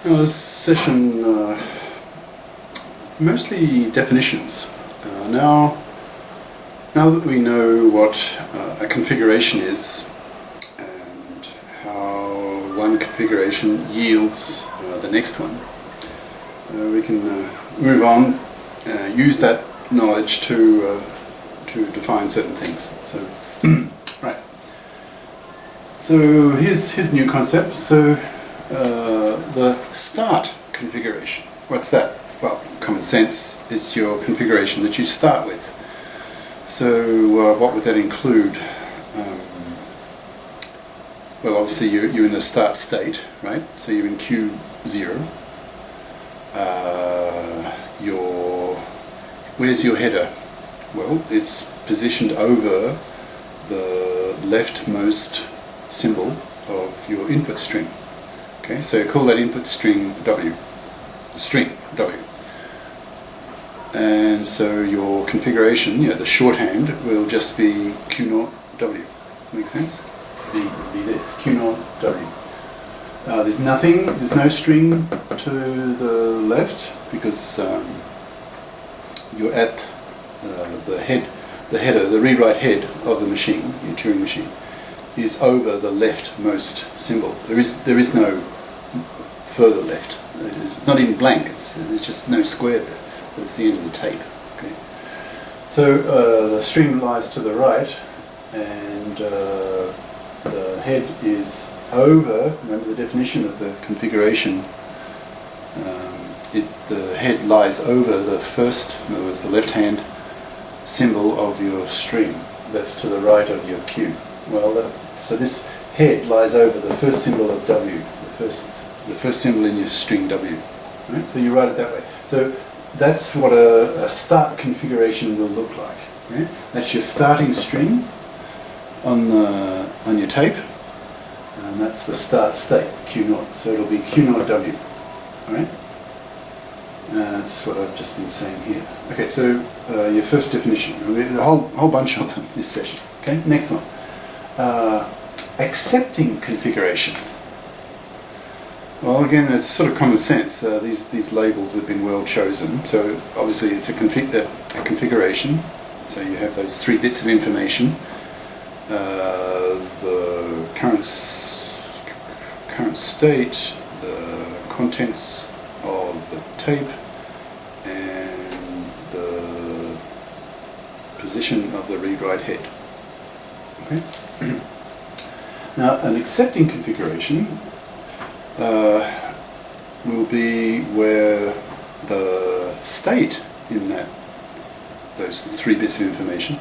Now this session mostly definitions. Now that we know what a configuration is and how one configuration yields the next one, we can move on, use that knowledge to define certain things. So, right. So here's a new concept. So the start configuration. What's that? Well, common sense is your configuration that you start with. So what would that include? Well, obviously you're in the start state, right? So you're in Q0. Where's your header? Well, it's positioned over the leftmost symbol of your input string. Okay, so call that input string W. String W. And so your configuration, the shorthand, will just be Q0W. Make sense? Be this, Q0W. There's no string to the left because you're at the header, the read-write head of the machine, your Turing machine, is over the leftmost symbol. There is no further left. It's not even blank. There's just no square there. That's the end of the tape. Okay. So the string lies to the right, and the head is over. Remember the definition of the configuration. The head lies over the first, in other words, the left-hand symbol of your string. That's to the right of your Q. Well, so this head lies over the first symbol of W, the first symbol in your string W. Right? So you write it that way. So that's what a start configuration will look like. Right? That's your starting string on your tape, and that's the start state, Q0. So it'll be Q0W. All right? That's what I've just been saying here. Okay, so your first definition. A whole bunch of them this session. Okay, next one. Accepting configuration. Well, again, it's sort of common sense. These labels have been well chosen. So obviously it's a configuration. So you have those 3 bits of information. The current state, the contents of the tape, and the position of the read-write head. Okay. Now, an accepting configuration will be where the state in those 3 bits of information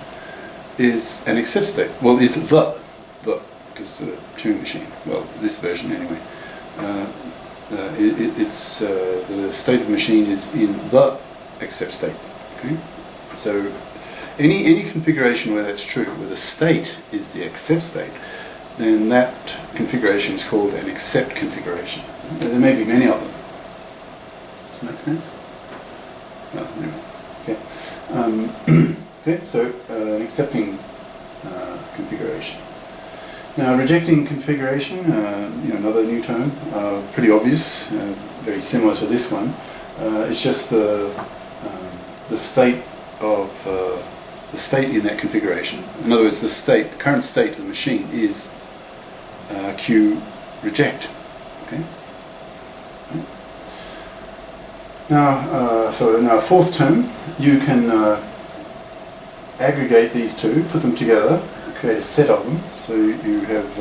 is an accept state. Well, is the because Turing machine. Well, this version anyway. It's the state of the machine is in the accept state. Okay, so any configuration where that's true, where the state is the accept state, then that configuration is called an accept configuration. There may be many of them. Does that make sense? Well, anyway. Okay. Okay. So an accepting configuration. Now, rejecting configuration, another new term, pretty obvious, very similar to this one. It's just the state of the state in that configuration. In other words, the current state of the machine is Q reject. Okay. Now, so fourth term, you can aggregate these two, put them together, create a set of them. So you have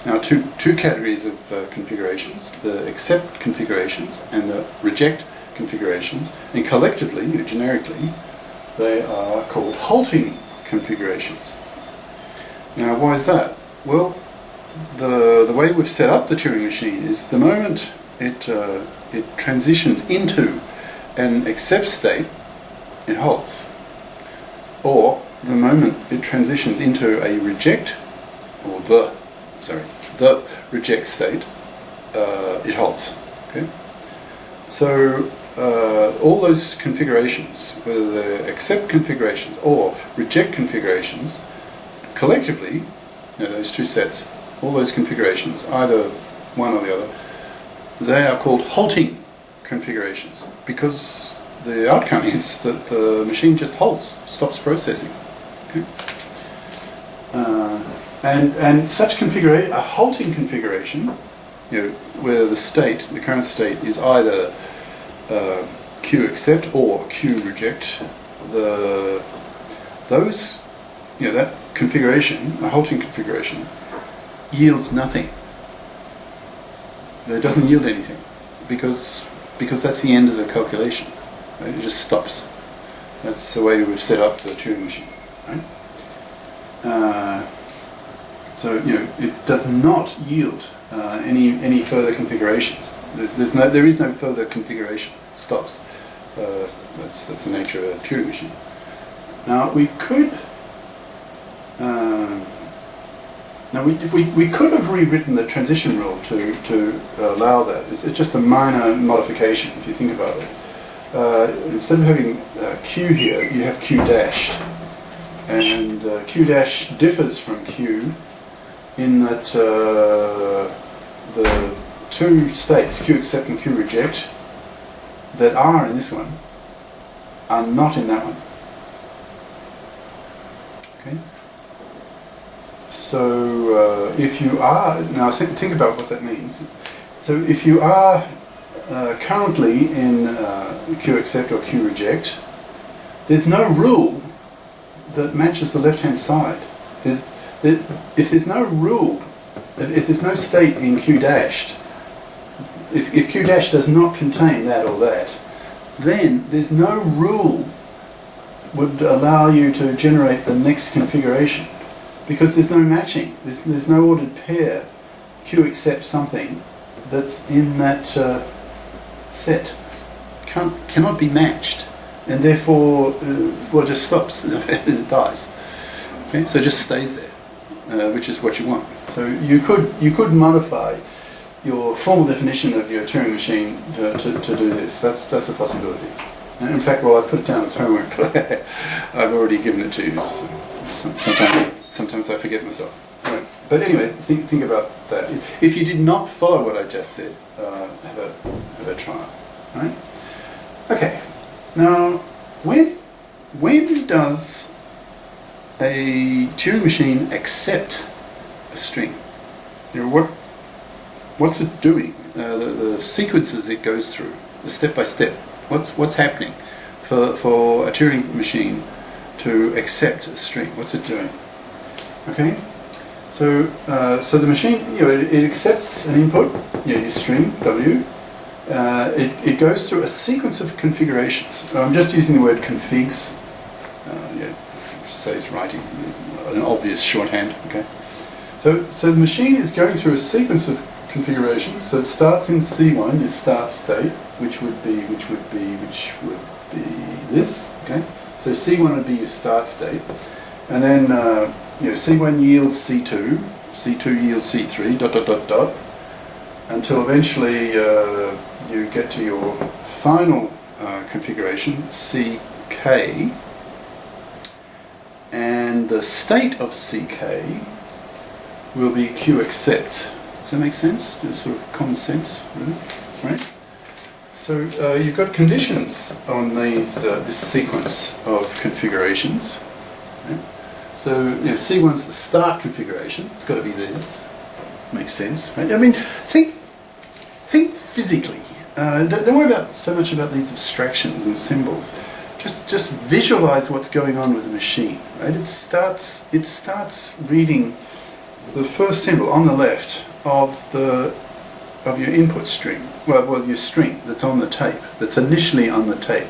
now two categories of configurations: the accept configurations and the reject configurations, and collectively, generically, they are called halting configurations. Now, why is that? Well, the way we've set up the Turing machine is the moment it transitions into an accept state, it halts. Or the moment it transitions into a reject, or the reject state, it halts. Okay. So all those configurations, whether they're accept configurations or reject configurations, collectively, those two sets, all those configurations, either one or the other, they are called halting configurations because the outcome is that the machine just halts, stops processing. Okay? And such configuration, a halting configuration, where the current state is either Q accept or Q reject, that configuration, a halting configuration, yields nothing. It doesn't yield anything because that's the end of the calculation. Right? It just stops. That's the way we've set up the Turing machine. Right? So it does not yield any further configurations. There is no further configuration. It stops. That's the nature of a Turing machine. Now we could have rewritten the transition rule to allow that. It's just a minor modification if you think about it. Instead of having Q here, you have Q dashed, and Q dash differs from Q in that the two states, Q accept and Q reject, that are in this one are not in that one. Okay. So if you are now think about what that means. So if you are currently in Q accept or Q reject, there's no rule that matches the left-hand side. If there's no rule, if there's no state in Q dashed, if Q dash does not contain that or that, then there's no rule would allow you to generate the next configuration because there's no matching. There's no ordered pair Q accept something that's in that set. Cannot be matched, and therefore it just stops and it dies. Okay, so it just stays there, which is what you want. So you could modify your formal definition of your Turing machine to do this. That's a possibility. And in fact, I put it down as homework. I've already given it to you. So sometimes I forget myself. Right. But anyway, think about that. If you did not follow what I just said, have a try. Right? Okay. Now, when does a Turing machine accept a string? What's it doing? The sequences it goes through, the step by step. What's happening for a Turing machine to accept a string? What's it doing? Okay, so the machine, it accepts an input, your string W. It goes through a sequence of configurations. I'm just using the word configs. So it's writing an obvious shorthand. Okay, so the machine is going through a sequence of configurations. So it starts in C1, your start state, which would be this. Okay, so C1 would be your start state, and then C1 yields C2, C2 yields C3, ... until eventually you get to your final configuration, CK, and the state of CK will be Q accept. Does that make sense? Sort of common sense, really, right? So you've got conditions on this sequence of configurations. Right? So C1's the start configuration. It's got to be this. Makes sense, right? I mean, think physically. Don't worry so much about these abstractions and symbols. Just visualize what's going on with the machine. Right? It starts reading the first symbol on the left of your input string. Well, your string that's on the tape. That's initially on the tape.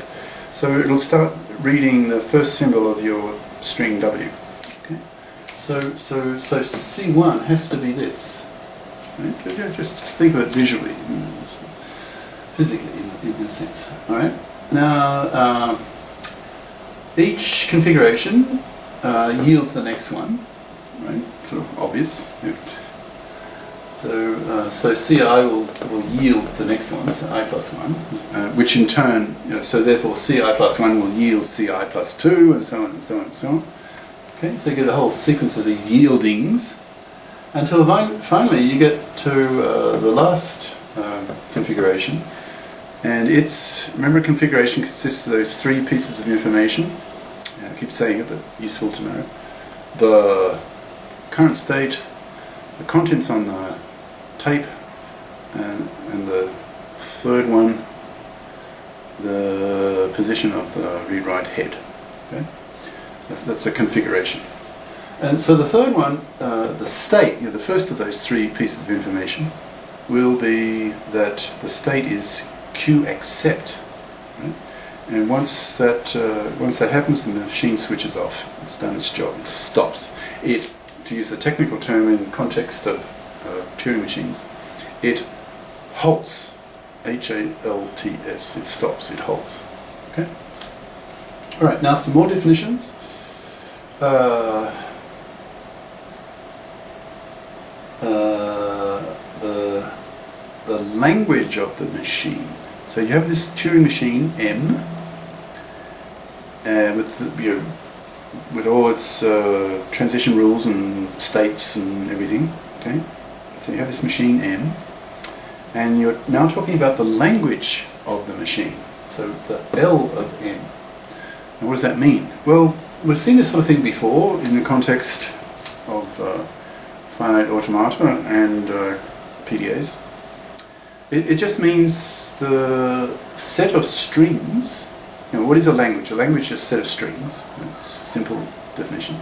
So it'll start reading the first symbol of your string W. Okay. So C1 has to be this. Right? Just think of it visually, physically, in a sense. All right. Now, each configuration yields the next one. Right. Sort of obvious. So CI will yield the next one, so I plus 1, which in turn, so therefore CI plus 1 will yield CI plus 2, and so on and so on and so on. Okay, so you get a whole sequence of these yieldings until finally you get to the last configuration. And remember, configuration consists of those three pieces of information. I keep saying it, but useful to know. The current state, the contents on the tape, and the third one, the position of the read-write head. Okay? That's a configuration. And so the third one, the state, the first of those three pieces of information, will be that the state is QAccept. Right? And once that happens, the machine switches off. It's done its job. It stops. It, to use the technical term in context of Turing machines, it halts. H-A-L-T-S. It stops. It halts. Okay. All right. Now some more definitions. The language of the machine. So you have this Turing machine M, with all its transition rules and states and everything. Okay. So you have this machine M, and you're now talking about the language of the machine. So the L of M. And what does that mean? Well, we've seen this sort of thing before in the context of finite automata and PDAs. It just means the set of strings. What is a language? A language is a set of strings. It's a simple definition.